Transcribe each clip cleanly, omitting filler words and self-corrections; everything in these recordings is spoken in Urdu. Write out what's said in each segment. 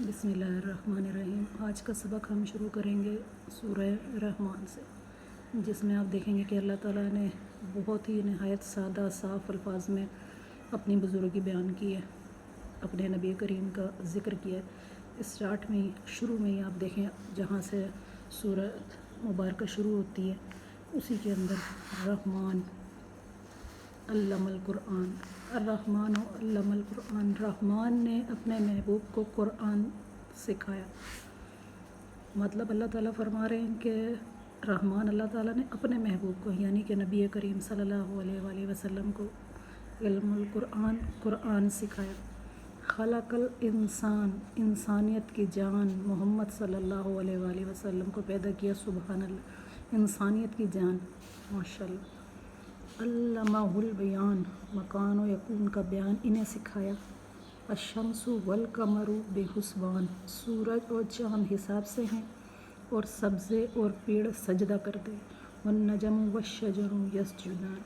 بسم اللہ الرحمن الرحیم۔ آج کا سبق ہم شروع کریں گے سورہ رحمان سے، جس میں آپ دیکھیں گے کہ اللہ تعالیٰ نے بہت ہی نہایت سادہ صاف الفاظ میں اپنی بزرگی بیان کی ہے، اپنے نبی کریم کا ذکر کیا ہے۔ شروع میں ہی آپ دیکھیں جہاں سے سورہ مبارکہ شروع ہوتی ہے اسی کے اندر رحمان علم القرآن، الرحمن علم القرآن، رحمان نے اپنے محبوب کو قرآن سکھایا۔ مطلب اللہ تعالیٰ فرما رہے ہیں کہ رحمان اللہ تعالیٰ نے اپنے محبوب کو یعنی کہ نبی کریم صلی اللہ علیہ وآلہ وسلم کو علم القرآن، قرآن سکھایا۔ خلق الانسان، انسانیت کی جان محمد صلی اللہ علیہ وآلہ وسلم کو پیدا کیا۔ سبحان اللہ، انسانیت کی جان، ماشاء اللہ۔ علمہ البیان، مکان و یکون کا بیان انہیں سکھایا۔ الشمس والقمر بحسبان، سورج اور چاند حساب سے ہیں اور سبزے اور پیڑ سجدہ کرتے۔ والنجم والشجر یسجدان،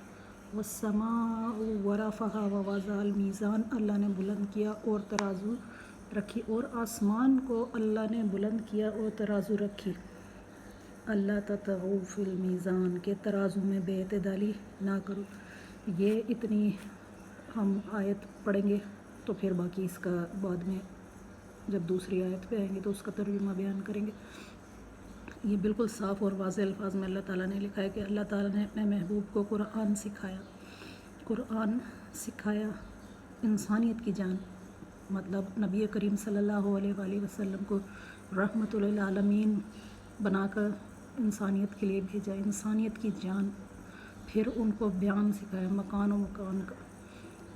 والسماء ورفعها ووضع المیزان، اللہ نے بلند کیا اور ترازو رکھی، اور آسمان کو اللہ نے بلند کیا اور ترازو رکھی۔ اللہ تطغوا فی المیزان، کے ترازو میں بے اعتدالی نہ کرو۔ یہ اتنی ہم آیت پڑھیں گے تو پھر باقی اس کا بعد میں جب دوسری آیت پہ آئیں گے تو اس کا ترجمہ بیان کریں گے۔ یہ بالکل صاف اور واضح الفاظ میں اللہ تعالیٰ نے لکھا ہے کہ اللہ تعالیٰ نے اپنے محبوب کو قرآن سکھایا۔ قرآن سکھایا انسانیت کی جان، مطلب نبی کریم صلی اللہ علیہ وآلہ وسلم کو رحمت للعالمین بنا کر انسانیت کے لیے بھیجا، انسانیت کی جان۔ پھر ان کو بیان سکھایا مکان و مکان کا،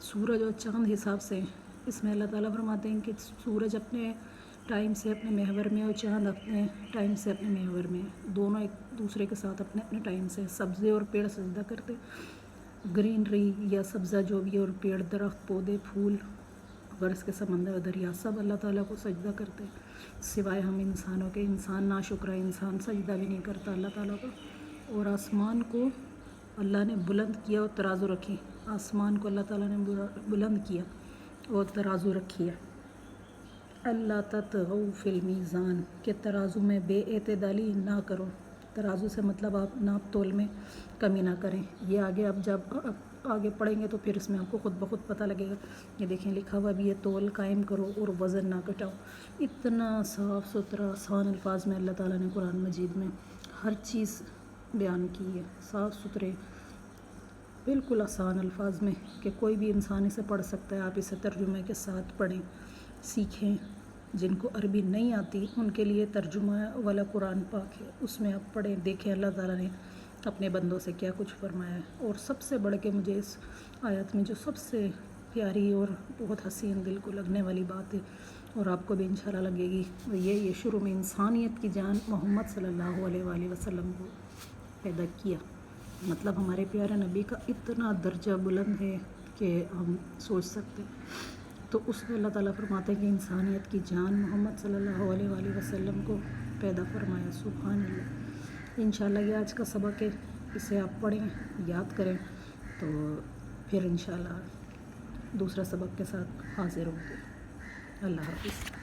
سورج اور چاند حساب سے۔ اس میں اللہ تعالیٰ فرماتے ہیں کہ سورج اپنے ٹائم سے اپنے محور میں اور چاند اپنے ٹائم سے اپنے محور میں، دونوں ایک دوسرے کے ساتھ اپنے اپنے ٹائم سے۔ سبزے اور پیڑ سجدہ کرتے، گرینری یا سبزہ جو بھی، اور پیڑ درخت پودے پھول برس کے سمندر دریا سب اللہ تعالیٰ کو سجدہ کرتے، سوائے ہم انسانوں کے۔ انسان ناشکرا، انسان سجدہ بھی نہیں کرتا اللہ تعالیٰ کو۔ اور آسمان کو اللہ نے بلند کیا اور ترازو رکھی، آسمان کو اللہ تعالیٰ نے بلند کیا اور ترازو رکھی ہے۔ اللہ تطغوا فی المیزان، کہ ترازو میں بے اعتدالی نہ کرو۔ ترازو سے مطلب آپ ناپ تول میں کمی نہ کریں۔ یہ آگے آپ جب آگے پڑھیں گے تو پھر اس میں آپ کو خود بخود پتہ لگے گا۔ یہ دیکھیں لکھا ہوا بھی ہے، تول قائم کرو اور وزن نہ گھٹاؤ۔ اتنا صاف ستھرا آسان الفاظ میں اللہ تعالیٰ نے قرآن مجید میں ہر چیز بیان کی ہے، صاف ستھرے بالکل آسان الفاظ میں کہ کوئی بھی انسان اسے پڑھ سکتا ہے۔ آپ اسے ترجمے کے ساتھ پڑھیں، سیکھیں۔ جن کو عربی نہیں آتی ان کے لیے ترجمہ والا قرآن پاک ہے، اس میں آپ پڑھیں، دیکھیں اللہ تعالیٰ نے اپنے بندوں سے کیا کچھ فرمایا ہے۔ اور سب سے بڑھ کے مجھے اس آیت میں جو سب سے پیاری اور بہت حسین دل کو لگنے والی بات ہے، اور آپ کو بھی انشاءاللہ لگے گی، وہ یہ شروع میں انسانیت کی جان محمد صلی اللہ علیہ وآلہ وسلم کو پیدا کیا۔ مطلب ہمارے پیارے نبی کا اتنا درجہ بلند ہے کہ ہم سوچ سکتے ہیں۔ تو اس میں اللہ تعالیٰ فرماتے ہیں کہ انسانیت کی جان محمد صلی اللہ علیہ وآلہ وسلم کو پیدا فرمایا۔ سبحان اللہ۔ انشاءاللہ یہ آج کا سبق ہے، اسے آپ پڑھیں، یاد کریں، تو پھر انشاءاللہ دوسرا سبق کے ساتھ حاضر ہوں گے۔ اللہ حافظ۔